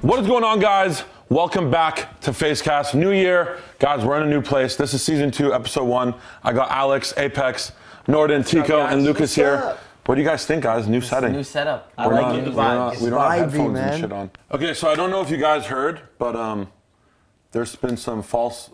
What is going on, guys? Welcome back to FaZeCast. New year. Guys, we're in a new place. This is season 2, episode 1. I got Alex, Apex, Norden, Teeqo, and Lucas here. What do you guys think, guys? New setting. New setup. We don't have headphones and shit on. Okay, so I don't know if you guys heard, but there's been some false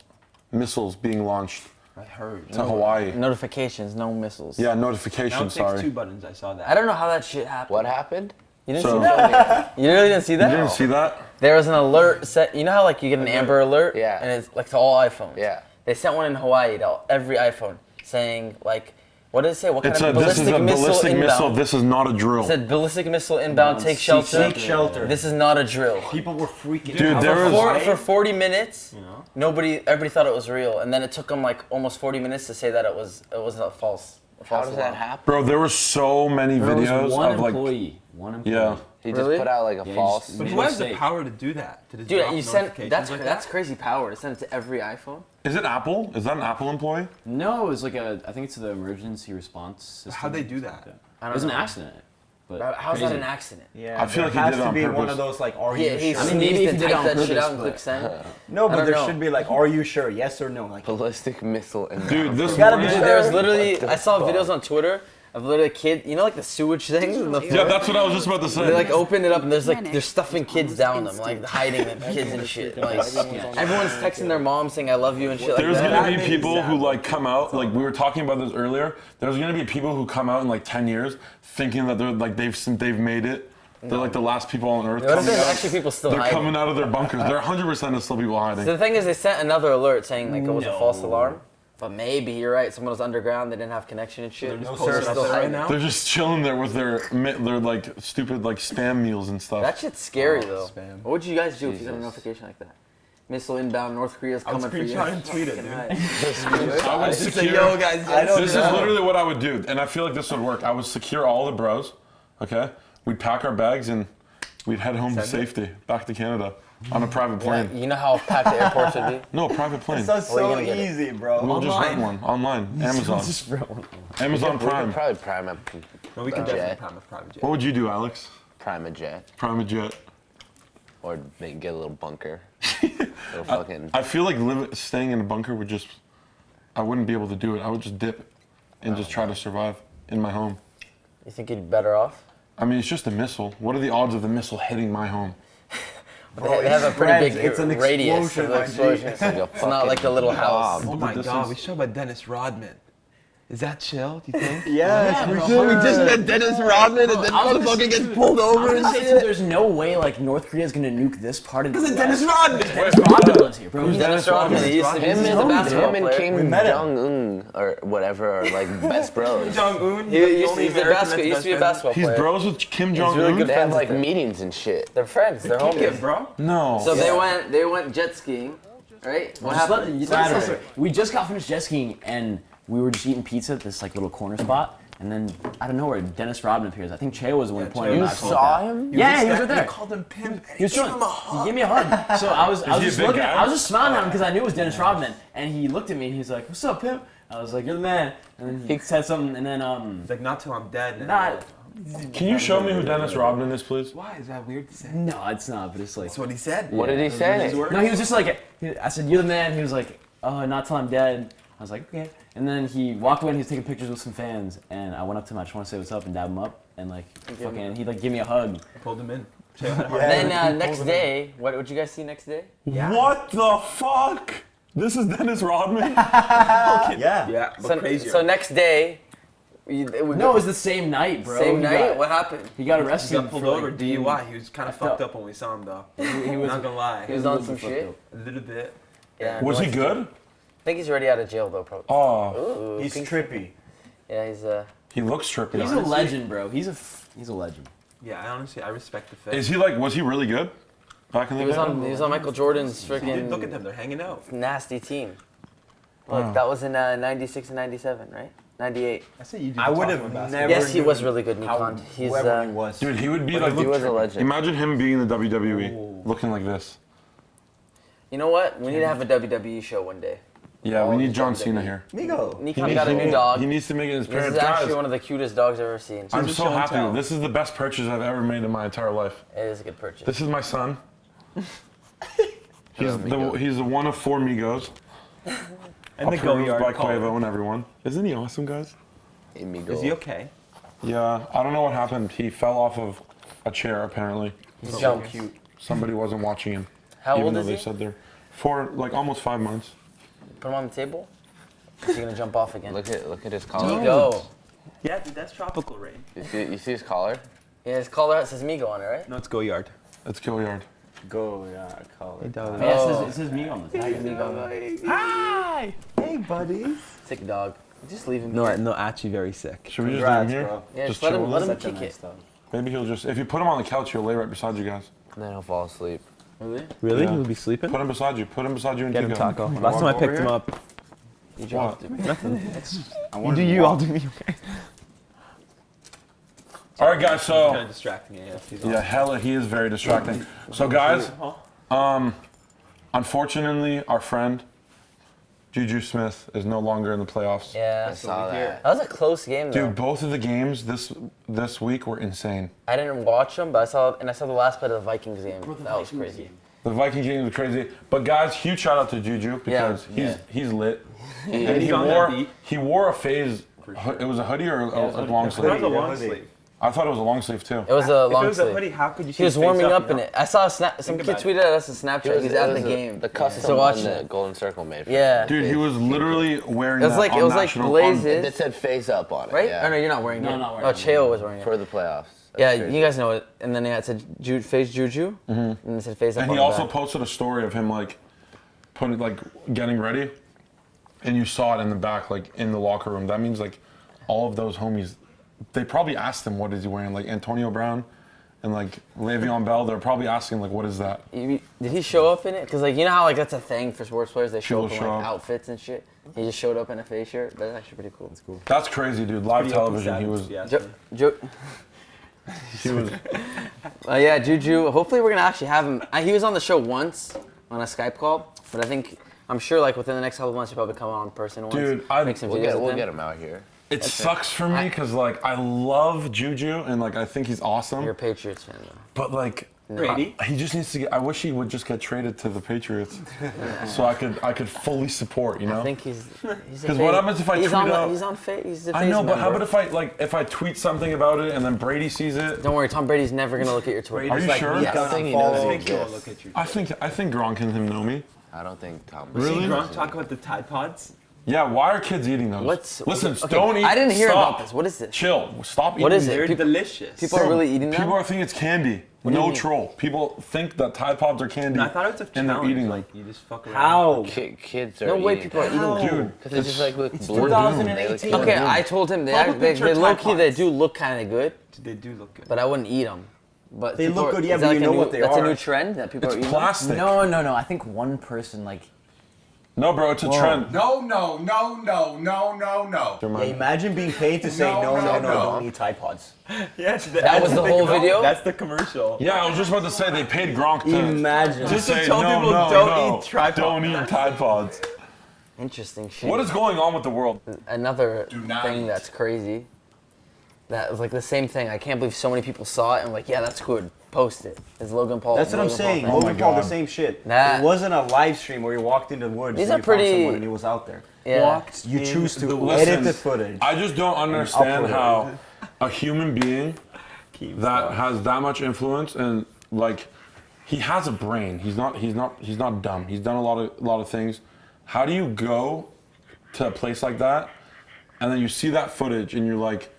missiles being launched. I heard. To Hawaii. Notifications, no missiles. Yeah, notifications, sorry. 2 buttons, I saw that. I don't know how that shit happened. What happened? You didn't see that? You really didn't see that? You didn't see that? There was an alert set. You know how like you get an Amber Alert? Yeah. And it's like to all iPhones. Yeah. They sent one in Hawaii to every iPhone saying like, what did it say? What kind It of said, this is a ballistic missile. This is not a drill. It said ballistic missile inbound, take shelter. Seek shelter. This is not a drill. People were freaking Dude, out. there was... For 40 minutes, everybody thought it was real, and then it took them like almost 40 minutes to say that it wasn't a false. How does that happen? Bro, there were so many videos of like... One employee. Yeah. He Really? just put out like a false. But who has the power to do that? To just Dude, drop you sent notifications like that's that? crazy power to send it to every iPhone. Is it Apple? Is that an Apple employee? No, it was like I think it's the emergency response system. How'd they do that? I It don't was an know. accident. But How's crazy. that an accident? Yeah, I feel like he there did has it to on be one purpose. of those like, are Yeah, you he sure? I mean, maybe sneezed if and he did it typed on that shit purpose, out and but- click send. No, I but don't there know. should be like, are you sure? Yes or no? Like, Ballistic missile in Dude, this gotta be morning... sure. There's literally, I saw videos on Twitter of literally a kid, you know like the sewage things in the Yeah, that's what I was just about to say. They like open it up and they're stuffing kids down them, like hiding them, kids and shit. Like everyone's texting their mom saying I love you and shit like There's that. gonna be people who like come out, like we were talking about this earlier. There's gonna be people who come out in like 10 years thinking that they're like they've made it. They're like the last people on Earth. What if coming there's out. actually people still They're hiding? coming out of their bunkers. They're 100% still people hiding. So the thing is, they sent another alert saying like it was a false alarm. But maybe you're right. Someone was underground. They didn't have connection and shit. They're just They're posted up still there right hiding. now? They're just chilling there with their like stupid like spam meals and stuff. That shit's scary though. spam. What would you guys do if you got a notification like that? Missile inbound. North Korea's I would coming for you. screenshot and tweet it, dude. I would Just say, secure. yo, guys, This is literally what I would do, and I feel like this would work. I would secure all the bros. Okay, we'd pack our bags and we'd head home to safety, back to Canada, on a private plane. You know how packed the airports would be? No, private plane. that's Where are you so gonna get it? easy, bro. We'll just rent one online, Amazon. Amazon We could Prime. probably prime a No, we can jet. definitely prime a private jet. What would you do, Alex? Prime a jet, Prime a jet. or get a little bunker. Little fucking. I feel like staying in a bunker would just, I wouldn't be able to do it. I would just dip and just try to survive in my home. You think you'd be better off? I mean, it's just a missile. What are the odds of the missile hitting my home? They have a pretty big it's an radius explosion, of the my G. explosion. It's like a It's not like a little house. Oh my This god, is- we should talk about Dennis Rodman. Is that chill, do you think? Yes, we bro. should. We just met Dennis Rodman and then motherfucker gets pulled over and shit. There's no way like North Korea's gonna nuke this part of the Because of Dennis Rodman! Dennis Rodman lives here, bro. Who's Dennis Rodman? He used to be Him he's a basketball and player. Kim met him. Jong-un or whatever are like best bros. Jong-un, He used to be a basketball He's player. bros with Kim Jong-un? really good They have friends like with him. meetings and shit. They're friends. They're Yeah, homies. bro. No. So they went jet skiing, right? What Just happened? let- we just got finished jet skiing and we were just eating pizza at this like little corner spot, and then out of nowhere Dennis Rodman appears. I think Che was the one pointing Che. him You out. saw him? Yeah, he was right They there. called him Pimp. He was chilling. He gave me a hug. So I was he a just big looking. guy? I was just smiling at him because I knew it was Dennis Rodman, and he looked at me and he's like, "What's up, pimp?" I was like, "You're the man." And then he said something, and then He's like, not till I'm dead. not. Can you show me who Dennis Rodman is, please? Why is that weird to say? No, it's not. But it's like. That's what he said. What did he say? No, he was just like, I said, "You're the man." He was like, "Oh, not till I'm dead." I was like, "Okay." And then he walked away and he was taking pictures with some fans, and I went up to him. I just want to say what's up and dab him up, and like, fucking, he like give me a hug. Pulled him in. Then next day, what would you guys see next day? What the fuck? This is Dennis Rodman? Yeah. Yeah, but crazier. So next day, No, it was the same night, bro. same He night. got- What happened? He got He arrested. got pulled for, like, over, being- DUI. He was kind of fucked up when we saw him, though. He was Not gonna lie. He was on some shit. A little bit. Yeah. Was he good? I think he's already out of jail though, probably. Oh, Ooh, He's trippy. yeah, he's he looks trippy. He's a legend, bro. He's a legend. Yeah, I respect the fact. Is he like, was he really good back in the He was day? on Michael Jordan's Dude, freaking look at them, they're hanging out. nasty team. Look, that was in '96 and '97, right? '98. I say you do. I would have never. Yes, he knew was really good, NIKAN. He's whoever he was. Dude, he would be like, He was a legend. imagine him being in the WWE, looking like this. You know what? We need to have a WWE show one day. Yeah, we need John Cena here. Migo. NIKAN got a new dog. He needs to make it his This parents. is actually Guys, one of the cutest dogs I've ever seen. I'm He's a so show and happy. tell. This is the best purchase I've ever made in my entire life. It is a good purchase. This is my son. He's the one of 4 Migos. And the Approved Go-Yard by call. Quavo and everyone. Isn't he awesome, guys? Is he okay? Yeah, I don't know what happened. He fell off of a chair, apparently. He's so cute. Somebody wasn't watching him. How even old though is they he? said they're for like almost 5 months. Put him on the table. Is he gonna jump off again? Look at his collar. Teeqo. Yeah, dude, that's tropical rain. You see his collar? Yeah, his collar says Migo on it, right? No, it's Go-Yard. It's Gilliard. Go-Yard, call it. Oh. It says me on the tag. Hi! Hey, buddy. Sick dog. Just leave him. No, actually very sick. Should we just leave him here? bro. Yeah, Just just chill let him with kick it. Maybe he'll just, if you put him on the couch, he'll lay right beside you guys. Then he'll fall asleep. Really? Really? Yeah. He would be sleeping? Put him beside you. Put him beside you and Get him, Teeqo. Taco. Wanna Last walk time I over picked here? him up. You dropped it. You do you, I'll do me. Okay. All right, guys. Kind So of distracting, yeah. yeah, hella, he is very distracting. So guys, unfortunately, our friend JuJu Smith is no longer in the playoffs. Yeah. I saw that. That was a close game though. Dude, both of the games this week were insane. I didn't watch them, but I saw the last play of the Vikings game. That was crazy. The Viking game was crazy. But guys, huge shout out to JuJu because he's lit. And He's on that beat. he wore a FaZe. It was a hoodie or a long sleeve? That was a long sleeve. I thought it was a long sleeve too. It was a If long it was a sleeve. hoodie, how could you see He was his face warming up you in know? it. I saw some kid about it. tweeted at us a Snapchat. He's at the game. The custom So one watching that it. Golden Circle made. For Yeah. Dude, he was literally wearing It was that like on it was like national- blazes, It said FaZe up on it. right? Yeah. Oh no, you're not wearing it. No, not wearing Oh, it. Cheo was wearing it. For the playoffs. That's Yeah, crazy. you guys know it. And then it said FaZe JuJu, and it said FaZe up And on he the also back. posted a story of him like putting like getting ready, and you saw it in the back like in the locker room. That means like all of those homies, they probably asked him what is he wearing. Like Antonio Brown and like Le'Veon Bell, they're probably asking like what is that? Did he show up in it? Because like you know how like that's a thing for sports players. They show up in People like show up. outfits and shit. He just showed up in a FaZe shirt. That's actually pretty cool. That's cool. That's crazy, dude. Live television, he was. Yeah. He was. Yeah, JuJu. Hopefully we're gonna actually have him. He was on the show once on a Skype call, but I'm sure like within the next couple of months he'll probably come on in person once. Dude, make some We'll videos with we'll him. get him out here. It sucks for me because like I love JuJu and like I think he's awesome, You're a Patriots fan though. but like. Brady. He just needs to get. I wish he would just get traded to the Patriots, so I could fully support. You know. I think he's. Because what happens if I he's tweet on, out? He's on FaZe. He's a I FaZe know, but how member. about if I tweet something about it and then Brady sees it? Don't worry, Tom Brady's never gonna look at your Twitter. Are you sure? Yes. I don't think he Follow. knows I he think he'll exists. look at you. I think Gronk and him know me. I don't think Tom. Really? See Gronk talk about the Tide Pods? Yeah, why are kids eating those? Listen, okay, don't eat. I didn't hear stop. about this. What is this? Chill. Stop eating. What is it? They're People- delicious. People are really eating them. People are thinking it's candy. do you No mean? troll. People think that Tide Pods are candy. No, I thought it was a and they're challenge. eating Like you just fuck around. How? Kids are No way eating people are eating. Dude, Because they just like look It's blue. 2018. Okay, I told him Pull up a they picture of low Tide key they Pods. do look kind of good, They do look good. but I wouldn't eat them. But They people look are- good, yeah, is but that you like a know new, what they that's are. a new trend that people it's are eating. plastic. No. I think one person like. No, bro, it's a trend. No. Yeah, imagine being paid to say no, don't eat Tide Pods. Yes, That was the whole video? That's the commercial. Yeah, I was just about to say they paid Gronk to Imagine. Just to say tell no, people no, don't no, eat tripod. don't eat Tide Pods. Interesting shit. What is going on with the world? Another not thing eat. that's crazy? That was like the same thing. I can't believe so many people saw it and like, yeah, that's good. Post it. It's Logan Paul. That's what I'm Logan Paul saying. fan. Logan Paul, the God. same shit. Nah. It wasn't a live stream where you walked into the woods These and are you found pretty- someone and he was out there. Yeah. You choose to Listen, edit the footage. I just don't understand upload it. how a human being that has that much influence and like he has a brain. He's not dumb. He's done a lot of things. How do you go to a place like that and then you see that footage and you're like,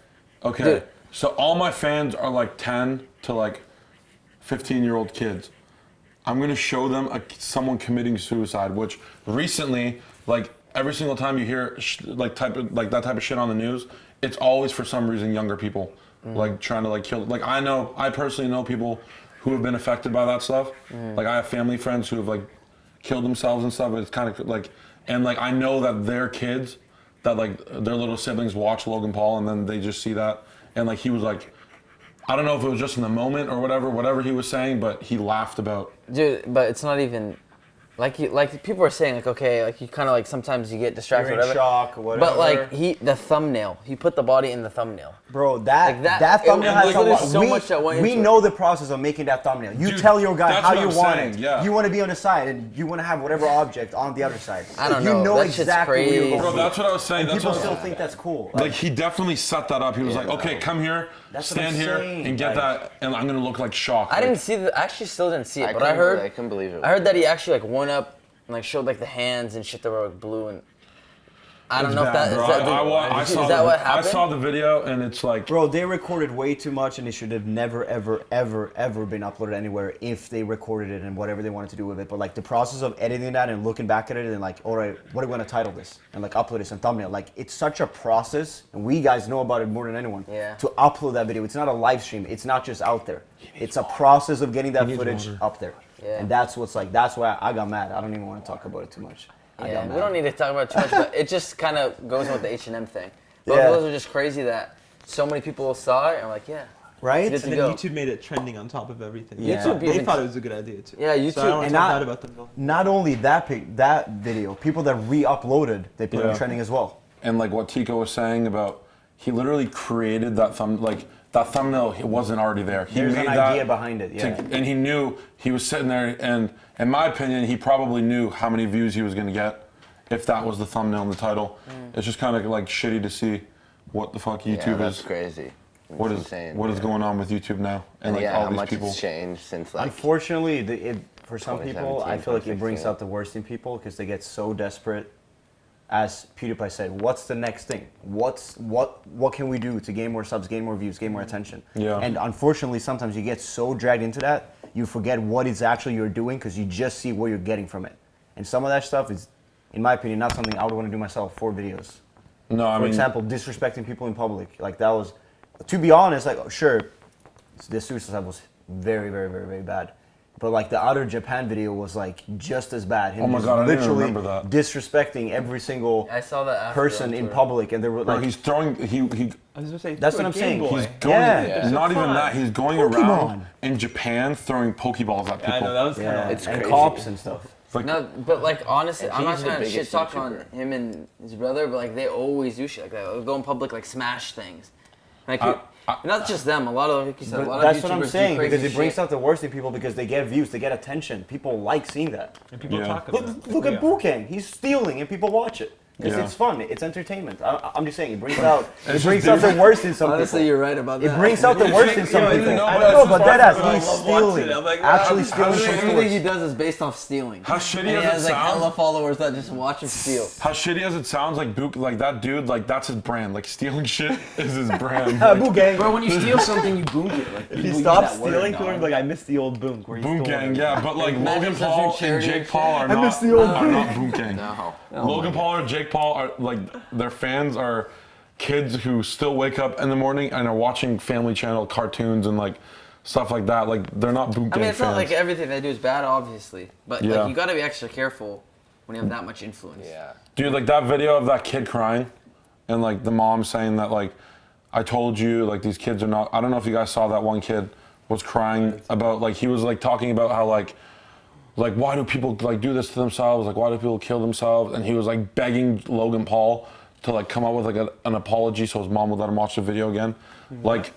okay, Dude. so all my fans are like 10 to like 15-year-old kids. I'm gonna show them someone committing suicide, which recently, like every single time you hear that type of shit on the news, it's always for some reason younger people, like trying to like kill. Like I personally know people who have been affected by that stuff. Like I have family friends who have like killed themselves and stuff. But it's kind of like, and like I know that their kids, that like their little siblings watch Logan Paul and then they just see that, and like he was like, I don't know if it was just in the moment or whatever he was saying, but he laughed about. Dude, but it's not even. like people are saying, like, okay, like you kind of like sometimes you get distracted, You're or in whatever. shock or whatever. But like the thumbnail, he put the body in the thumbnail. Bro, that it- thumbnail it has was a lot. so much that went we into know the process of making that thumbnail. You Dude, tell your guy that's how what you I'm want saying, it. yeah. You want to be on the side, and you want to have whatever object on the other side. I don't you know. know That shit's exactly where you're crazy. going. Bro, that's what I was saying. And That's people what I still was, think that's cool. like he definitely set that up. He was like, okay, come here, That's what stand I'm here, saying, and get like- that, and I'm gonna look like shocked. I didn't see I actually still didn't see it, but I couldn't believe it. I heard that he actually like went up and like showed like the hands and shit that were like blue, and I don't know if that is Bro, that I that what happened? I saw the video, and it's like, Bro, they recorded way too much, and it should have never, ever, ever, ever been uploaded anywhere if they recorded it and whatever they wanted to do with it. But like the process of editing that and looking back at it and like, all right, what are we gonna title this and like upload this and thumbnail? Like it's such a process, and we guys know about it more than anyone. Yeah. To upload that video, it's not a live stream. It's not just out there. It's a process of getting that footage up there. Yeah. And that's what's like. That's why I got mad. I don't even want to talk about it too much. I Yeah, got we mad. don't need to talk about it too much, but it just kind of goes in with the H&M thing. Both Yeah. of those are just crazy that so many people saw it and like, yeah. Right? It's And good then to go. YouTube made it trending on top of everything. Yeah. YouTube, they even- thought it was a good idea too. Yeah, So I YouTube- don't want and to talk not- bad about them though. Not only that video, people that re-uploaded, they put it Yeah. trending as well. and like what Teeqo was saying about, he literally created that that thumbnail. It wasn't already there. He There's made an that idea behind it, yeah. and he knew he was sitting there, and in my opinion, he probably knew how many views he was gonna get if that was the thumbnail and the title. It's just kind of like shitty to see what the fuck YouTube Yeah, that's is. crazy. What It's is insane. what is going on with YouTube now, and like yeah, all how these much people. it's changed since like Unfortunately, for some people, I 2017, feel like it brings 2016. out the worst in people because they get so desperate. As PewDiePie said, what's the next thing? What can we do to gain more subs, gain more views, gain more attention? Yeah. And unfortunately, sometimes you get so dragged into that, you forget what it's actually you're doing because you just see what you're getting from it. And some of that stuff is, in my opinion, not something I would want to do myself for videos. No, I For mean, example, disrespecting people in public. Like that was, to be honest, like sure, the suicide was very, very, very, very bad. But like the other Japan video was like just as bad. Him Oh my just God, I didn't literally remember that. disrespecting every single I saw that after person on in Twitter. public, and there were bro, like he's throwing. He I was gonna say, That's through what a I'm saying. Game Boy. He's going. Yeah. Not even fun. that. He's going Pokemon. around in Japan throwing Pokeballs at people. I know that was kind yeah, of. It's and crazy. cops and stuff. It's like, No, but like honestly, And I'm not he's the trying to shit biggest talk on YouTuber. him and his brother, but like they always do shit like that. They'll go in public, like smash things. Like not just them, a lot of like you said, a lot That's of what I'm YouTubers do saying crazy because it brings shit. out the worst in people because they get views, they get attention. People like seeing that. And people Yeah. talk about Look, it. look at Bukang. He's stealing and people watch it. Yeah. It's fun. It's entertainment. I'm just saying it brings out It's the just worst in some Honestly, people. you're right about that. It brings out the worst in some Yeah, people. no, I but know, it's but just that awesome. he's I love watching stealing. it. I'm like, Actually how stealing does from Everything he stores. does is based off stealing. how shitty And he as has it like hella sounds. followers that just watch him steal. How shitty as it sounds, like like that dude, like that's his brand. Like stealing shit is his brand. Bukang. Bro, when you steal something, you boom it. Like, If he people use stops that word, stealing, dog. people are like, I miss the old boom. Where he Boom stole Gang, it. yeah, but like Imagine Logan such a Paul and charity Jake and Paul are not, miss the old are not Boom Gang. No. Logan Paul or Jake Paul are like their fans are kids who still wake up in the morning and are watching Family Channel cartoons and like stuff like that. Like they're not Boom I Gang mean, it's fans. not like everything they do is bad, obviously, but Yeah. like you gotta be extra careful when you have that much influence. Yeah. Dude, like that video of that kid crying and like the mom saying that like, I told you, like these kids are not, I don't know if you guys saw that one kid was crying about like, he was like talking about how like why do people like do this to themselves? Like why do people kill themselves? And he was like begging Logan Paul to like come up with like an apology so his mom would let him watch the video again. Like,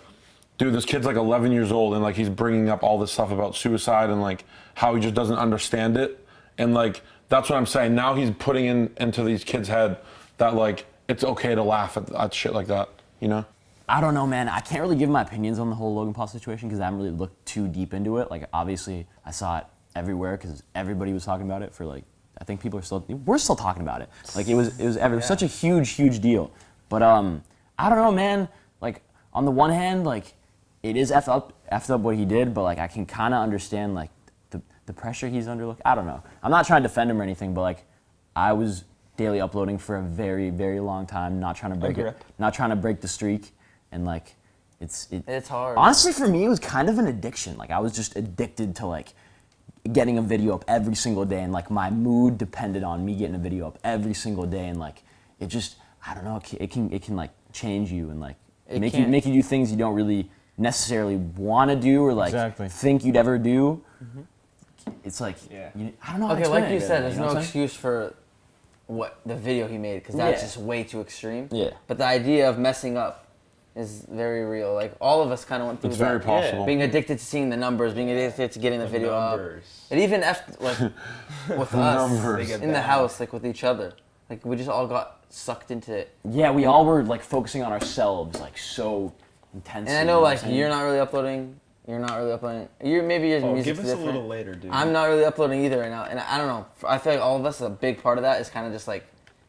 dude, this kid's like 11 years old and like he's bringing up all this stuff about suicide and like how he just doesn't understand it. And like, that's what I'm saying. Now he's putting into these kids' head that like, it's okay to laugh at shit like that, you know? I don't know, man. I can't really give my opinions on the whole Logan Paul situation because I haven't really looked too deep into it. Like, obviously, I saw it everywhere because everybody was talking about it for like, I think we're still talking about it. Like, it was such a huge deal. But I don't know, man. Like, on the one hand, like, it is effed up what he did, but like, I can kind of understand like the pressure he's under. Look, I don't know. I'm not trying to defend him or anything, but like, I was daily uploading for a very, very long time, not trying to break it, not trying to break the streak. And like, it's hard. Honestly, for me, it was kind of an addiction. Like, I was just addicted to like getting a video up every single day, and like my mood depended on me getting a video up every single day. And like, it just, I don't know, it can like change you and like make you do things you don't really necessarily want to do or like think you'd ever do. it's like, Yeah. I don't know how to Okay, explain like it, you said, know there's what no I'm saying? excuse for what the video he made because that's Yeah. just way too extreme. Yeah. But the idea of messing up is very real. Like all of us kind of went through It's that. very possible. Being addicted to seeing the numbers, being addicted to getting the video numbers. up. It even with us numbers. They get in the bad. house, like with each other. Like we just all got sucked into it. Yeah, we all were like focusing on ourselves like so intensely. And I know like you're not really uploading. You're not really uploading. Maybe your Oh, music's give us a different. little later, dude. I'm not really uploading either right now, and I don't know. I feel like all of us, a big part of that is kind of just like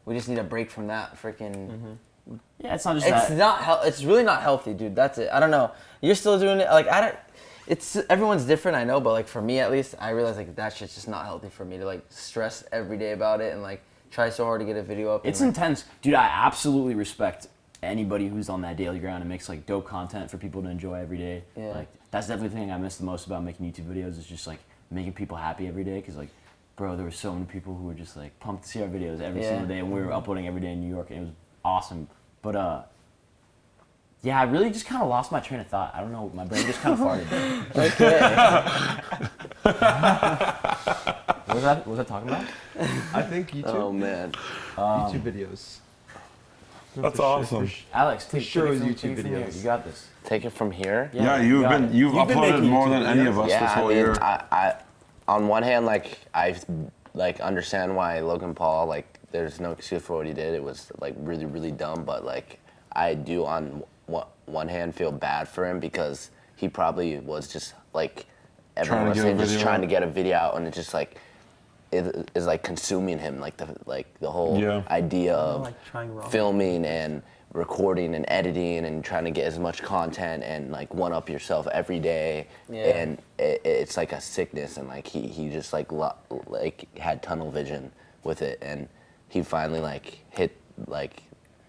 we just need a break from that freaking. Yeah, it's not just It's that. not It's really not healthy, dude. That's it. I don't know. You're still doing it. Like I don't. It's everyone's different, I know, but like for me at least, I realize like that shit's just not healthy for me to like stress every day about it and like try so hard to get a video up. It's and, like, intense. Dude, I absolutely respect anybody who's on that daily grind and makes like dope content for people to enjoy every day. Yeah. Like that's definitely the thing I miss the most about making YouTube videos is just like making people happy every day because like bro, there were so many people who were just like pumped to see our videos every single day and we were uploading every day in New York and it was awesome. But yeah, I really just kind of lost my train of thought. I don't know, my brain just kind of farted. What was I talking about? I think YouTube. Oh man. YouTube videos. That's awesome. Alex, take sure it it was from, YouTube take it from here. videos. You got this. Take it from here. Yeah, you you've got been it. you've You've been uploaded making more YouTube than any of us Yeah, this whole I mean, year. I on one hand, like I like understand why Logan Paul, like there's no excuse for what he did. It was like really, really dumb. But like I do on one hand feel bad for him because he probably was just like everyone was saying, just trying to get a video out, and it just like it is like consuming him, like the whole idea of like trying wrong. filming and recording and editing and trying to get as much content and like one up yourself every day. And it's like a sickness, and like he just like had tunnel vision with it, and he finally like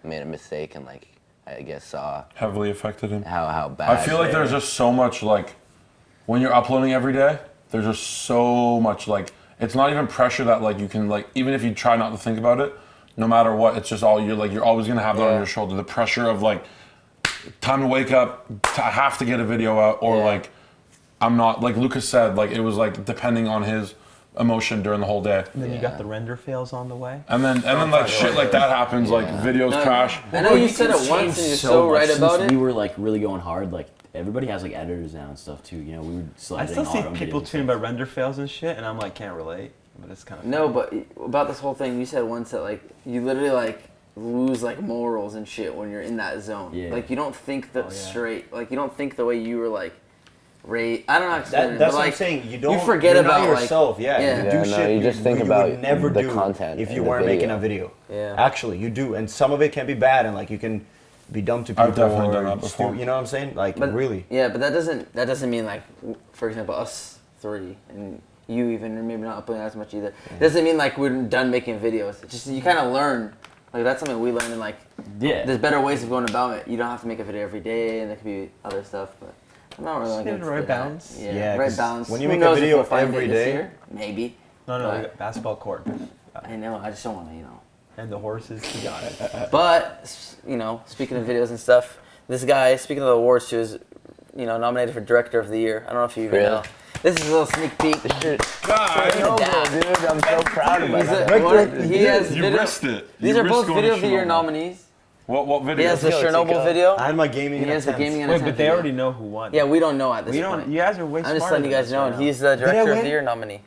made a mistake and like I guess saw Heavily affected him. how bad. I feel like there's just so much like when you're uploading every day, there's just so much like it's not even pressure that like you can like even if you try not to think about it, no matter what, it's just all you're always gonna have that on your shoulder. The pressure of like time to wake up, I have to get a video out, or like I'm not like Lucas said, like it was like depending on his emotion during the whole day. And then you got the render fails on the way. And then like shit like that happens, like videos crash. I know you said it once and you're so right about it. We were like really going hard. Like everybody has like editors now and stuff too. You know, we were still I editing still all see our own people videos. tweeting about render fails and shit, and I'm like, can't relate. But it's kind of No, but about this whole thing, you said once that like you literally like lose like morals and shit when you're in that zone. Yeah. Like you don't think straight. Like you don't think the way you were like raised. I don't know how to explain it, That's but, what like, I'm saying. You don't. You forget you're about not yourself. like, Yeah. yeah. You do no, shit you just think you about would never the do content if in you the weren't making video. a video. Yeah. Actually, you do, and some of it can be bad, and like you can be dumb to people. I've definitely or done that before. you know what I'm saying? Like But, really. Yeah, but that doesn't mean like, for example, us three and you even, or maybe not uploading as much either. It doesn't mean like we're done making videos. It's just you kind of learn. Like that's something we learned in like. Yeah. There's better ways of going about it. You don't have to make a video every day, and there could be other stuff. But I'm not really Just get against the right that. balance. Yeah, right 'cause balance. when you Who make a knows if video we'll find every it this day- year? Maybe. No, But- we got basketball court. I know. I just don't want to, And the horses, you got it. But speaking of videos and stuff, this guy, speaking of the awards too, is nominated for Director of the Year. I don't know if you even Really? know. This is a little sneak peek. No, dude, I'm so proud of myself. He has You video. risked it. These You are both risked going Video to of the Year Chernobyl. nominees. What video? He has the Teeqo, Chernobyl Teeqo. video. I had my gaming. He has the gaming and Wait, attempt but they video. already know who won. Yeah, we don't know at this we point. don't. You guys are way I'm smarter. just letting you than guys us know, right and now. he's the I Director of win? the Year nominee.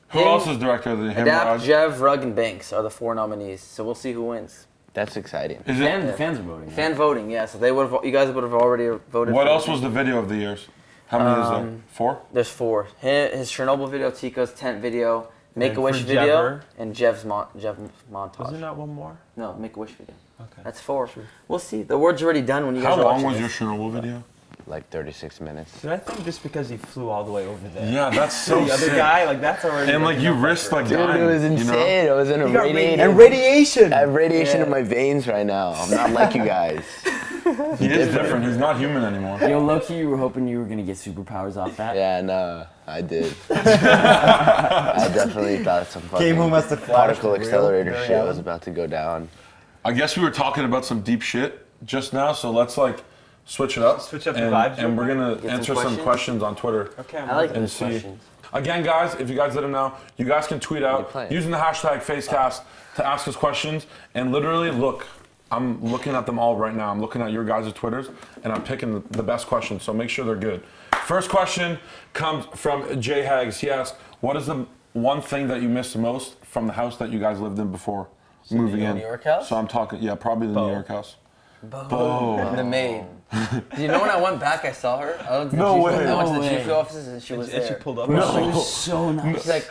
Who else is director of the him? Adapt, Raj? Jev, Rug, and Banks are the 4 nominees. So we'll see who wins. That's exciting. Is it? The fans are voting. Fan voting, yeah. So you guys would have already voted. What for else it. was the video of the years? How many is there? 4? There's 4. His Chernobyl video, Teeqo's tent video, Make-A-Wish for video, Jever? and Jev's montage. Was there not one more? No, Make-A-Wish video. Okay. That's 4. We'll see. The award's already done when you guys How are long watching was this. your Chernobyl video? Like 36 minutes. Did I think just because he flew all the way over there? Yeah, that's so The other sick. guy, like that's already. And like you risked like dying. Dude, it was you know? insane. I was in a You got radiating. And radiation. I have radiation in my veins right now. I'm not like you guys. He is different. He's not human anymore. Yo, low-key, you were hoping you were gonna get superpowers off that. Yeah, no, I did. I definitely thought some Came home fucking as the Flash. particle for real. accelerator Very shit Allen. was about to go down. I guess we were talking about some deep shit just now, so let's like switch it up. Switch up the and, vibes and we're real gonna Get some answer some questions on Twitter. Okay, I like And those see. questions. Again, guys, if you guys didn't know, you guys can tweet out playing? using the hashtag FaZeCast to ask us questions. And literally, look, I'm looking at them all right now. I'm looking at your guys' Twitters, and I'm picking the best questions, so make sure they're good. First question comes from Jay Hags. He asked, what is the one thing that you miss the most from the house that you guys lived in before moving in? New York house? So I'm talking, yeah, probably the New York house. The maid. Do you know when I went back, I saw her? I went to the No GFUEL way. I went to No the way. GFUEL offices and she was And she there. pulled up. She was so nice. She's like,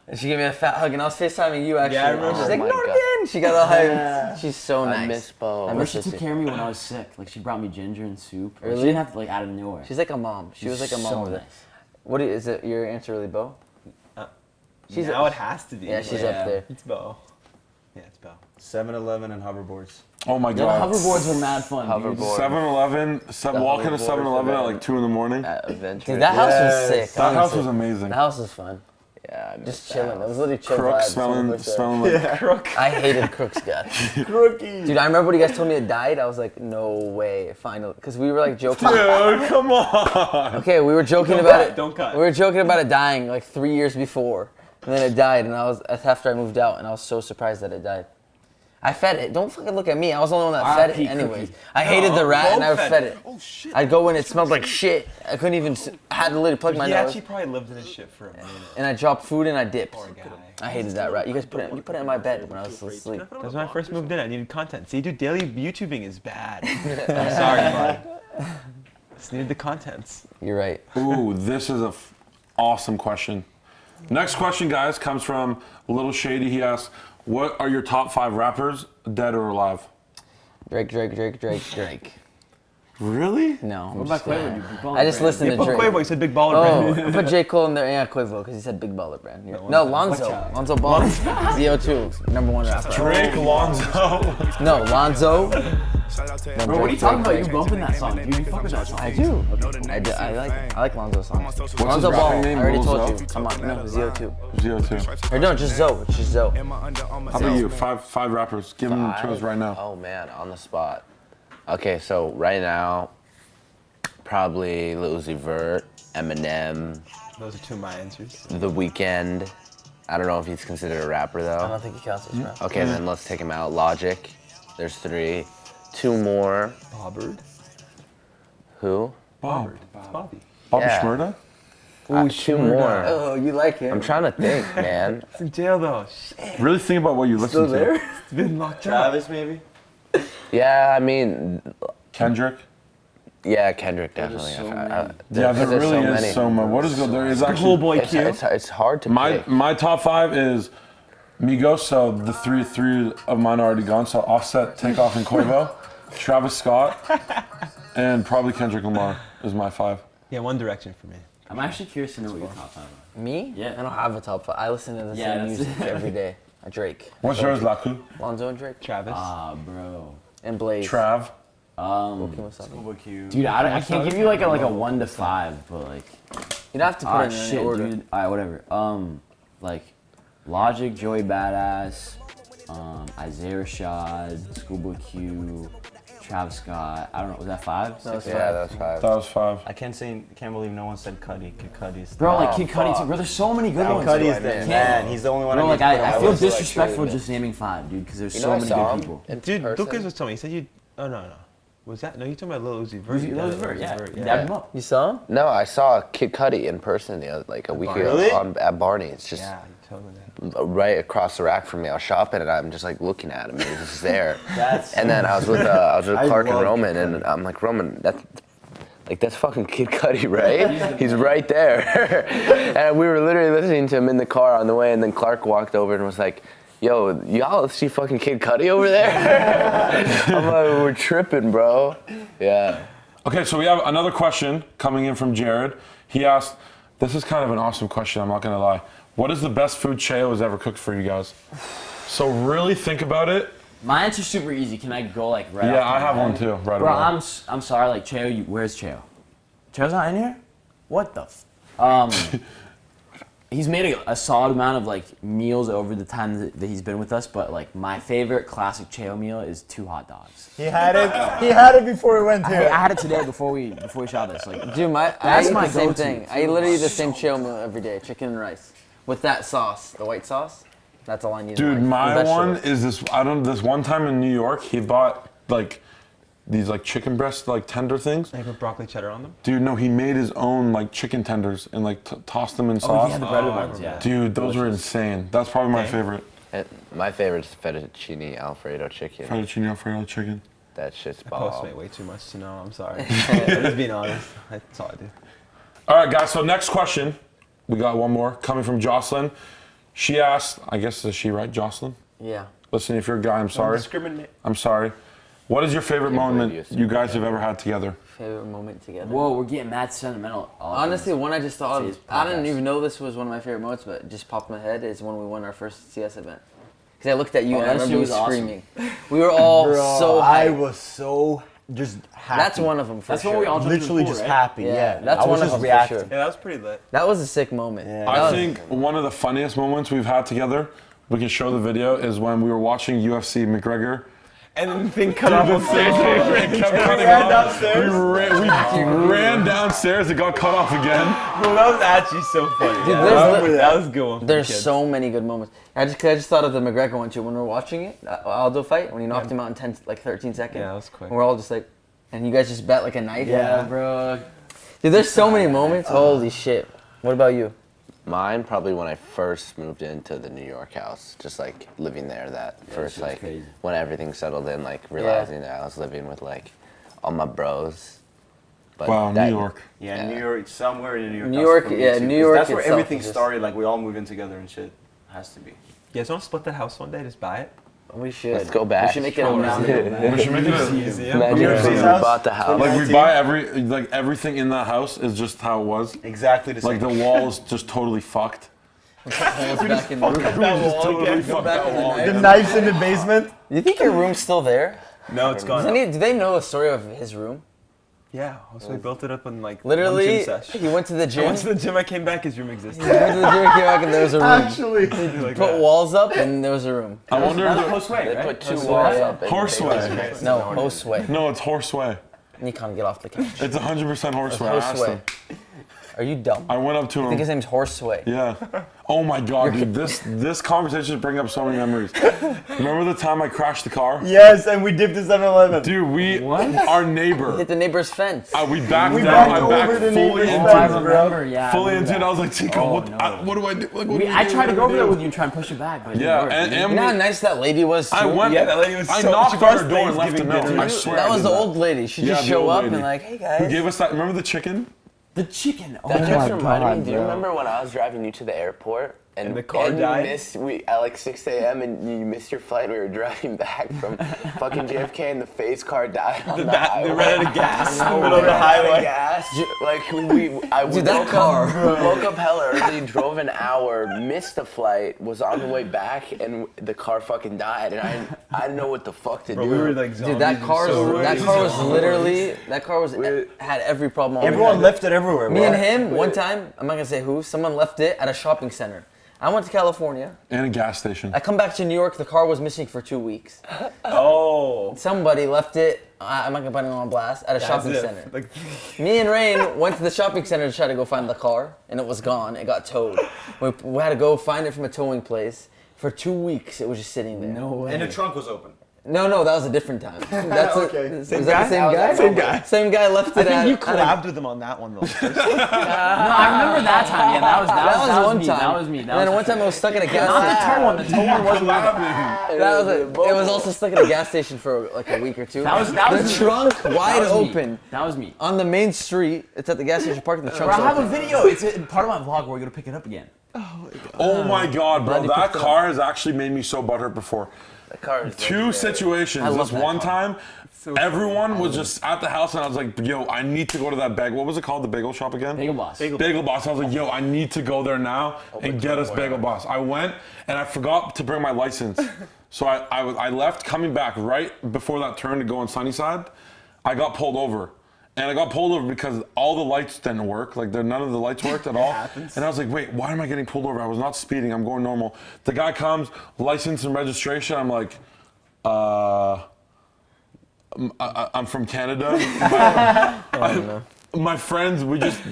and she gave me a fat hug, and I was FaceTiming you actually. Yeah, I remember. She's like, Oh my Norton! She got all hyped. She's so nice. I miss Bo. I But miss she her took too. care of me when I was sick. Like she brought me ginger and soup. Like, Really? She didn't have to like out of nowhere. She's like a mom. She was like a mom so over there. nice. What is it? Your answer really, Bo? She's Now it has to be. Yeah, she's Yeah. up there. It's Bo. Yeah, it's Bo. 7-Eleven and hoverboards. Oh my Yeah, God. the hoverboards were mad fun. Dude. Hoverboard. 7-Eleven, walking to hoverboard 7-Eleven at like 2 in the morning. At Adventure. Dude, that house was sick. That house honestly. was amazing. The house was fun. Yeah, I miss Just that chilling. It house. was literally chill Crook vibes. smelling like Crook. I hated Crook's guts. Crookie. Dude, I remember when you guys told me it died. I was like, no way, finally. Because we were like joking. Dude, come on. Okay, we were joking Don't about cut, it. don't cut. We were joking about it dying like 3 years before. And then it died, and that's after I moved out, and I was so surprised that it died. I fed it. Don't fucking look at me. I was the only one that fed it R.I.P. anyways. Cookie. I hated the rat, and I Bo fed it. Oh shit. I'd go in, it smelled like shit. I couldn't even, I had to literally plug my He nose. actually probably lived in his shit for a minute. And I dropped food and I dipped. Poor guy. I hated that rat. You guys put it in my bed when I was asleep. That's when I first moved in. I needed content. See, dude, daily YouTubing is bad. I'm sorry, bud. Just needed the contents. You're right. Ooh, this is a awesome question. Next question, guys, comes from Little Shady. He asks, what are your top 5 rappers, dead or alive? Drake. Really? No. What about Quavo? Dude? Big Baller I just Brand. listened to Put Drake. Quavo, he said Big Baller Oh, Brand. I put J. Cole in there. Yeah, Quavo, because he said Big Baller Brand. Yeah. No, Lonzo. Lonzo Ball. ZO2, number 1 rapper. Drake, Lonzo. No, Lonzo. Bro, what are you talking about? You bumping that song, dude. You fuck with that song. I do. I like Lonzo's songs. Lonzo his Ball. rapping name? I already Lil told Zo? you. Come on, no, ZO2. ZO2. Or no, just Zoe. It's just Zoe. How about you? Five rappers. Give them to us right now. Oh man, on the spot. Okay, so right now, probably Lil Uzi Vert, Eminem, Those are 2 of my answers. The Weeknd. I don't know if he's considered a rapper I though. don't think he counts as rap. Okay, then let's take him out. Logic. There's 3. 2 more. Bobbard. Who? Bob. It's Bobby. Bobby Yeah. Shmurda? 2 more. Oh, you like him? I'm trying to think, man. He's in jail though. Shit. Really think about what you listen to. He's been locked up. Travis, maybe? Yeah, I mean, Kendrick? yeah, Kendrick definitely. Yeah, because there there's really so is many. so much. What is good? There is Whole actually boy Q. It's hard to pick. my top 5 is Migos. So the three of mine are already gone. So Offset, Takeoff, and Quavo. Travis Scott, and probably Kendrick Lamar is my 5. Yeah, One Direction for me. I'm actually curious to know what your top 5 are. Me? Yeah. I don't have a top 5. I listen to the Yeah, same that's- music every day. Drake. What's yours, Laku? Lonzo and Drake. Travis. Bro. And Blaze. Trav. What's up? Dude, I can't give you like a 1 to 5, but like. You don't have to put it in any Shit, order. dude. Alright, whatever. Like, Logic, Joey Badass, Isaiah Rashad, Schoolboy Q, Travis Scott. I don't know. Was that 5? No, it's Yeah, that's 5. That was 5. I can't believe no one said Cudi. Kid Cudi's. Bro, like Kid Cudi too. Bro, there's so many good ones. Cudi's Bro. the man. He's the only one. Bro, like I I feel was like disrespectful truly, just naming 5, dude, because there's You so know, I many saw good him people. in Dude, person. Lucas was telling me. He said you. Oh no. Was that? No, you talking about Lil Uzi Vert. Uzi Vert, yeah. Vert, Dab him up. You saw him? No, I saw Kid Cudi in person like a week ago Really? at Barney. It's just Yeah, you told me that. right across the rack from me. I was shopping and I'm just like looking at him. And he's just there. That's. And then I was with Clark and love Roman, and I'm like, Roman, that's fucking Kid Cudi, right? He's right there. And we were literally listening to him in the car on the way, and then Clark walked over and was like, yo, y'all see fucking Kid Cudi over there? I'm like, we're tripping, bro. Yeah. Okay, so we have another question coming in from Jared. He asked, this is kind of an awesome question, I'm not gonna lie. What is the best food Cheo has ever cooked for you guys? So really think about it. My answer's super easy. Can I go like right Yeah, off the I have bat? one too, right Bro, away. I'm sorry, like Cheo, where's Cheo? Cheo's not in here? What the he's made a solid amount of like meals over the time that he's been with us, but like my favorite classic Cheo meal is 2 hot dogs. He had it. He had it before we went here. I had it today before we shot this. Like, Dude, I That's eat my the same go-to. thing. I literally eat the same Cheo meal every day, chicken and rice. With that sauce, the white sauce, that's all I need. Dude, in life. my And one vegetables. is this. This one time in New York, he bought like these like chicken breast like tender things. Like with broccoli cheddar on them. Dude, no, he made his own like chicken tenders and like tossed them in oh, sauce. he had the breaded ones, yeah. Dude, those were insane. That's probably my favorite. My favorite is fettuccine Alfredo chicken. Fettuccine Alfredo chicken. That shit's I bomb. postmate way too much to know. I'm sorry. I'm just being honest. That's all I do. All right, guys. So next question, we got one more coming from Jocelyn. She asked, I guess is she right, Jocelyn? Yeah. Listen, if you're a guy, I'm sorry. Discriminate. I'm sorry. What is your favorite Can't believe moment you you guys have ever had together? Favorite moment together. Whoa, we're getting mad sentimental. Honestly, one I just thought of, FaZe I didn't podcast. even know this was one of my favorite moments, but it just popped in my head is when we won our first CS event. Because I looked at you Oh, and I that remember shit you was awesome. screaming. We were all so I hyped. was so just happy. That's one of them for That's sure. when we all jumped in the Literally pool, just right? happy. Yeah, Yeah, that's I was one of just them for reacting. sure. Yeah, that was pretty lit. That was a sick moment. Yeah. That I was- think one of the funniest moments we've had together, we can show the video, is when we were watching UFC McGregor. And then the thing cut off on stage. It kept cutting ran off. downstairs. We ran downstairs. It got cut off again. Well, that was actually so funny. Dude, Yeah, there's that was a good one. for There's the kids. so many good moments. I just thought of the McGregor one too when we were watching it, Aldo fight, when he knocked him out in 13 seconds. Yeah, that was quick. And we're all just like, and you guys just bet like a knife. Yeah, bro. Dude, there's so many moments. Holy shit. What about you? Mine probably when I first moved into the New York house, just like living there. That first shit was like crazy. when everything settled in, like realizing that I was living with like all my bros. But Wow, that- New York. Yeah, New York, somewhere in New York. New that's York, for me yeah, too, New 'cause York That's where itself everything is just- started. Like we all moved in together and shit. Has to be. You guys want to split that house one day? Just buy it. We should. Let's go back. We should make it a museum. We should make it a, Imagine Your if FaZe we house? bought the house. like we buy everything in that house is just how it was. Exactly the same. Like the walls just totally fucked. Back in the room. Just totally fucked back that in the wall. night. the knives in the basement. You think your room's still there? No, it's gone. Do they know the story of his room? Yeah, so we built it up in like Literally, one gym sesh. he went to the I gym. went to the gym. I came back. His room existed. He went to the gym, came back, and there was a room. Actually. Like Put that. walls up, and there was a room. I wonder if Postway, They right? put 2 Horseway, walls yeah. up. and Horseway. they just- No, Horseway. No, it's Horseway. NIKAN, get off the couch. It's 100% Horseway. I asked Horseway. him. Are you dumb? I went up to I think his him. name's Horseway. Yeah. Oh my god, dude. This conversation is bringing up so many memories. Remember the time I crashed the car? Yes, and we dipped to 7-Eleven. Dude, our neighbor. Hit the neighbor's fence. We backed We down. backed I over backed the fully neighbor's into fence, it. bro. remember, yeah. Fully I into it. remember I was like, Teeqo, Oh, what, no. what do I do? Like, what do I we tried to do? go What over do there we with do? you and try and push it back, but it Yeah, didn't work. and You know how nice that lady was too? I went. Yeah, that lady was I so- knocked she on brought her door and left a Thanksgiving note. dinner. I swear. That I was did the old lady. She'd Yeah, just the show old up lady. and like, hey Who guys. gave us that? Remember the chicken? The chicken. Oh That my just reminded god, me. Do you bro. remember when I was driving you to the airport And the car you died? missed at like 6 a.m. and you missed your flight? We were driving back from fucking JFK and the FaZe car died on the highway. They ran out of gas in the We middle of the ran out of highway. gas. Like I Dude, that car. woke up hella early, drove an hour, missed the flight, was on the way back, and the car fucking died. And I didn't know what the fuck to Bro, do. we were like zombies. Dude, that car was literally We- had every problem. on Everyone it. left it everywhere, Me bro. and him, one time, I'm not gonna say who, someone left it at a shopping center. I went to California. And a gas station. I come back to New York, the car was missing for 2 weeks. Oh. Somebody left it, I'm not gonna put it on blast, at a shopping As if, center. Like, Me and Rain went to the shopping center to try to go find the car, and it was gone. It got towed. We had to go find it from a towing place. For 2 weeks, it was just sitting there. No way. And the trunk was open. No, that was a different time. That's Okay. Was that the same guy? Same guy. Same guy left I it think at. you at a- collabed with him on that one though. No, I remember that time. Yeah, that was one me. time. That was me. And then one time I was stuck at a gas Not the station. toe one. The toe one wasn't. That was it. It was also stuck at a gas station for like a week or two. That was the me. trunk wide That was me. open That was me. on the main street. It's at the gas station park. The Bro, trunk's I have a open. video. It's part of my vlog where we're gonna pick it up again. Oh my god, bro. Glad you That picked it up. car has actually made me so butthurt before. the car is Two situations. love This that one car. time, everyone was just at the house and I was like, yo, I need to go to that bagel. What was it called? The bagel shop again? Bagel Boss. Bagel Boss. I was like, yo, I need to go there now and get us Bagel Boss. I went and I forgot to bring my license. So I left coming back right before that turn to go on Sunnyside. I got pulled over. And I got pulled over because all the lights didn't work. Like none of the lights worked at all. happens. And I was like, wait, why am I getting pulled over? I was not speeding. I'm going normal. The guy comes, license and registration. I'm like, I'm from Canada. My friends,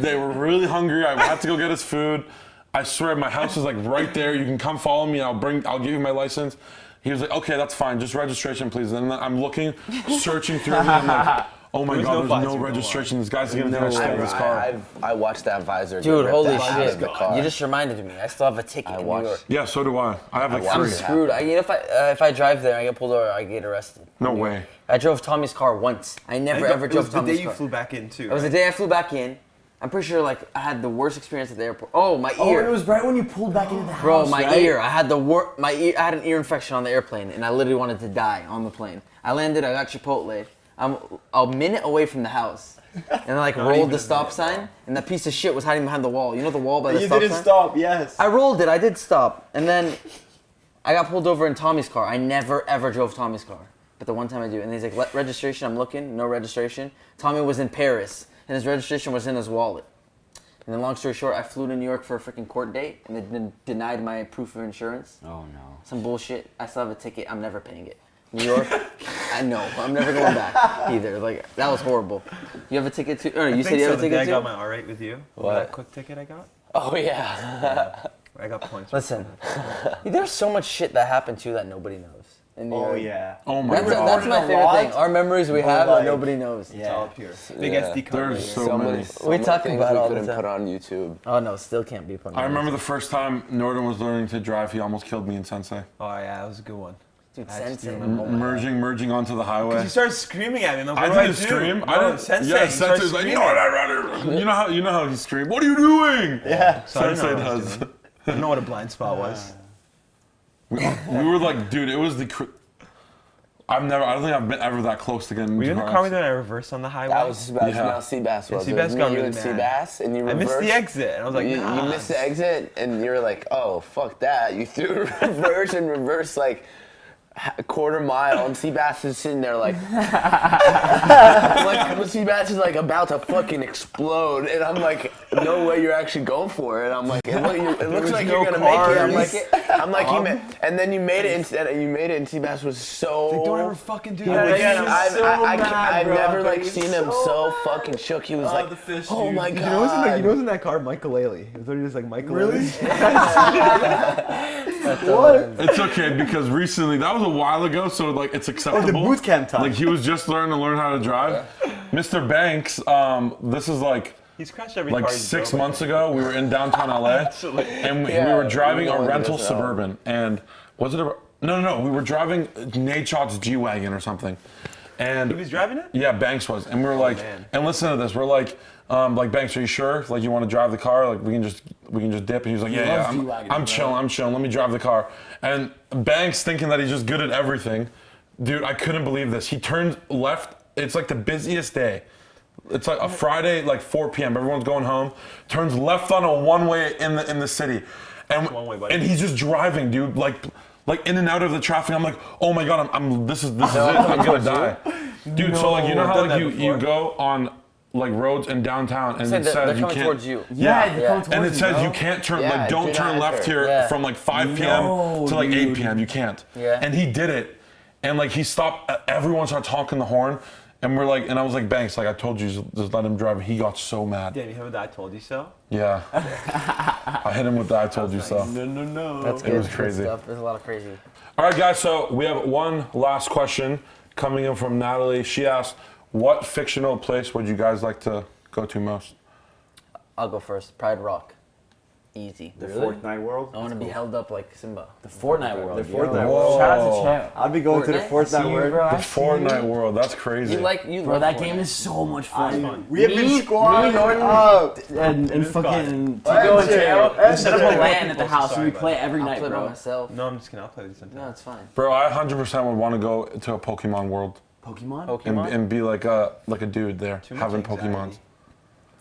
they were really hungry. I had to go get us food. I swear, my house is like right there. You can come follow me. I'll give you my license. He was like, okay, that's fine. Just registration, please. And then I'm looking, searching through it. I'm like, oh my God, there's no registration. This guy's gonna think I stole his car. I watched that visor. Dude, get holy ripped out of shit! the car. You just reminded me. I still have a ticket in New York. Yeah, so do I. I have like I'm 3. screwed. If I drive there, I get pulled over. I get arrested. No way. I drove Tommy's car once. I never ever drove Tommy's car. It was the day you flew back in too. It was the day I flew back in. I'm pretty sure like I had the worst experience at the airport. Oh, my Oh, ear. it was right when you pulled back into the house. Bro, my right? ear. I had I had an ear infection on the airplane, and I literally wanted to die on the plane. I landed. I got Chipotle. I'm a minute away from the house, and I like rolled the stop sign, and that piece of shit was hiding behind the wall. You know the wall by the stop sign? You didn't stop, yes. I rolled it. I did stop, and then I got pulled over in Tommy's car. I never ever drove Tommy's car, but the one time I do, and he's like, registration. I'm looking, no registration. Tommy was in Paris, and his registration was in his wallet. And then long story short, I flew to New York for a freaking court date, and they denied my proof of insurance. Oh no. Some bullshit. I still have a ticket. I'm never paying it. New York, I know. I'm never going back either. Like, that was horrible. You have a ticket too? Or you said you have a ticket I too? got my R8 with you. What? That quick ticket I got? Oh, yeah. I got points. Listen, there's so much shit that happened too that nobody knows. In New Oh, York. yeah. Oh my That's God. my favorite thing. Our memories we have that like- nobody knows. It's all Yeah. pure. Big SD card. There's so many. We talk things about we all the couldn't time. put on YouTube. Oh, no, still can't be put on. I remember the first time Norton was learning to drive, he almost killed me in Sensei. Oh yeah, that was a good one. Dude, I just Sensei. remember. Merging onto the highway. You started screaming at me. And I was I like, what didn't do I do? scream. No, I didn't. Sensei. Yeah, you started Sensei's like, you screaming. know what I rather. You know how he screamed. What are you doing? Yeah. So I didn't know Sensei what I was does. doing. I don't know what a blind spot was. We were like, dude, it was the. I don't think I've been ever that close to getting Were you into in the car car with me when I reversed on the highway? That was Yeah. no, Seabass was. Yeah, It was Seabass got me, you really and mad. Seabass, and you I reversed. missed the exit. And I was like, You nah. missed the exit, and you were like, "Oh, fuck that!" You threw reverse like a quarter mile, and Seabass is sitting there like, Seabass is like about to fucking explode, and I'm like, "No way, you're actually going for it." I'm like, "It looks like no you're gonna make cars. it." I'm like, and then you made it, and Seabass was so. Like, don't ever fucking do Dude, that again, again. I've never like seen him so fucking shook. He was like, the fish, "Oh dude. my You god!" know what's in that car? Michael Ailey. It was literally just like Michael Ailey. It's okay because recently, that was a while ago, so like it's acceptable. boot camp time. Like he was just learning to learn how to drive. Mr. Banks, this is like. He's crashed every Like car he's 6 drove, I months think. ago, we were in downtown LA, and we were driving we a went rental this out. Suburban, and was it a no, we were driving Nate Shot's G-Wagon or something, and He was driving it? yeah, Banks was, and we were like, man. and listen to this, we're like Banks, are you sure? Like you want to drive the car? Like we can just dip, and he was like, yeah, loves G-Wagons, I'm chilling, let me drive the car, and Banks thinking that he's just good at everything, dude, I couldn't believe this. He turns left. It's like the busiest day. It's like a Friday, like 4 p.m. Everyone's going home. Turns left on a one-way in the city, and One-way, buddy. and he's just driving, dude, like in and out of the traffic. I'm like, oh my god, this is it. I'm gonna die, dude. So like you know I've how done like that you before. go on like roads in downtown and it They're says you coming can't. towards you. Yeah, they're coming and towards it you, says bro. you can't turn Yeah, like don't do turn not left enter. here Yeah. from like 5 p.m. No, to like 8 dude. p.m. You can't. Yeah. And he did it, and like he stopped. Everyone started honking the horn. And we're like, and I was like, Banks, like I told you, just let him drive. He got so mad. Damn, you heard that? I told you so. Yeah. I hit him with that. I told you so. No. That's It good. was Good crazy. stuff. There's a lot of crazy. All right, guys. So we have one last question coming in from Natalie. She asked, "What fictional place would you guys like to go to most?" I'll go first. Pride Rock. Easy. The Fortnite world. I want to be held up like Simba. The Fortnite world. The Fortnite Whoa. world. Shout out to Champ. I'd be going to the Fortnite? Fortnite world. The Fortnite world. That's crazy. You Bro, love that Fortnite. game is so much fun. We have been Me, squatting Norton, up. and fucking Let's Teeqo and chill. Teo. Let's Set up a chill. LAN at the house and we Sorry, play every I'll night, play by bro. myself. No, I'm just kidding. I'll play with you sometime. No, it's fine. Bro, I 100% would want to go to a Pokemon world Pokemon? Pokemon. and be like a dude there much having anxiety. Pokemons.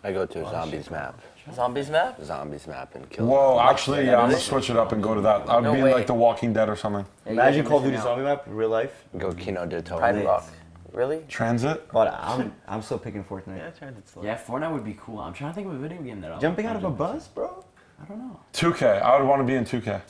I go to a zombies map. Zombies map. Zombies map and kill. Whoa, them. actually, yeah, I'm gonna switch it up and go to that. I'd No be way. like The Walking Dead or something. Yeah, you Imagine guys Call of are Duty missing out. Zombie Map in real life. Go Kino de Pride Toro. Rock. Really? Transit? But I'm still picking Fortnite. Yeah, Transit's slow. Yeah, Fortnite would be cool. I'm trying to think of a video game that I'll Jumping out of a jump bus, bro? I don't know. 2K. I would want to be in 2K.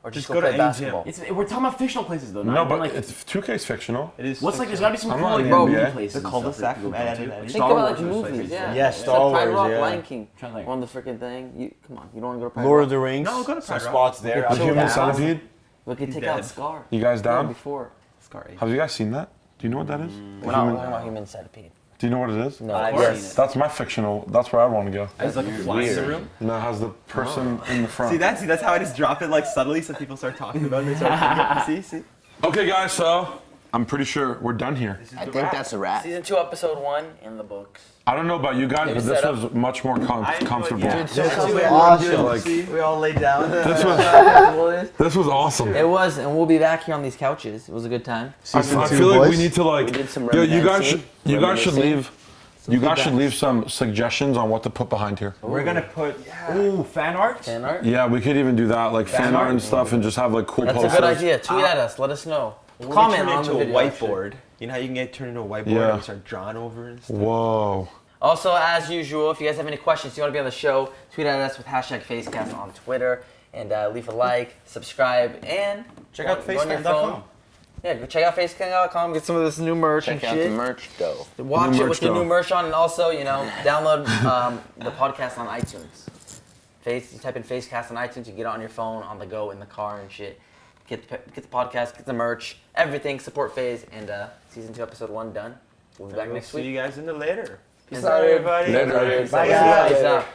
Or just Just go go to play any basketball? We're talking about fictional places though. No, Not but like it's 2K's fictional. It is. what's like? There's gotta be some I'm cool not like in the movie NBA. places. The and cul-de-sac stuff that you from go Ed, to. Ed, Ed, Ed. Think Star about like Wars, movies, yeah. Yeah, It's Star like Pride Wars, Rock, yeah. Lion King. Trying to think. One of the freaking thing. Come on, you don't want to go to Pride Lord Rock? of the Rings. No, go to some Pride Rock. spots there. Okay, The so Human down. Centipede. We could take dead. out Scar. You guys Yeah, down? before. Scar 8. Have you guys seen that? Do you know what that is? We're not talking about Human Centipede. Do you know what it is? No, I've yes. seen it. That's my fictional. That's where I want to go. There's like a fly in the room. And that has the person in the front. See that's how I just drop it like subtly so people start talking about it. They start thinking, see. Okay, guys. So I'm pretty sure we're done here. I think that's a wrap. Season 2, episode 1 in the books. I don't know about you guys, but this set was much more comfortable. Awesome. Like, We all laid down. this was awesome. It was, and we'll be back here on these couches. It was a good time. I feel like we need to like. We did some Yo, you guys should reminiscing. leave. You guys should leave some suggestions on what to put behind here. We're gonna put fan art. Fan art? Yeah, we could even do that, like fan art and stuff, and just have like cool That's a posters. good idea. Tweet at us. Let us know. We'll Comment turn it on into the a video. whiteboard. You know how you can get turned into a whiteboard Yeah. and start drawing over and stuff? Whoa. Also, as usual, if you guys have any questions, you want to be on the show, tweet at us with hashtag FaZeCast on Twitter, and leave a like, subscribe, and Check out go on your FaceCam.com. phone. Yeah, go check out FaceCam.com, get some of this new merch and Check out shit. the merch though. Watch New it merch with the though. new merch on, and also, download the podcast on iTunes. You type in FaZeCast on iTunes, you get it on your phone, on the go, in the car and shit. Get the podcast, get the merch, everything. Support FaZe, and season 2, episode 1 done. We'll be back next See week. you guys in the later. Peace out, everybody. Later. Bye, guys. Peace out.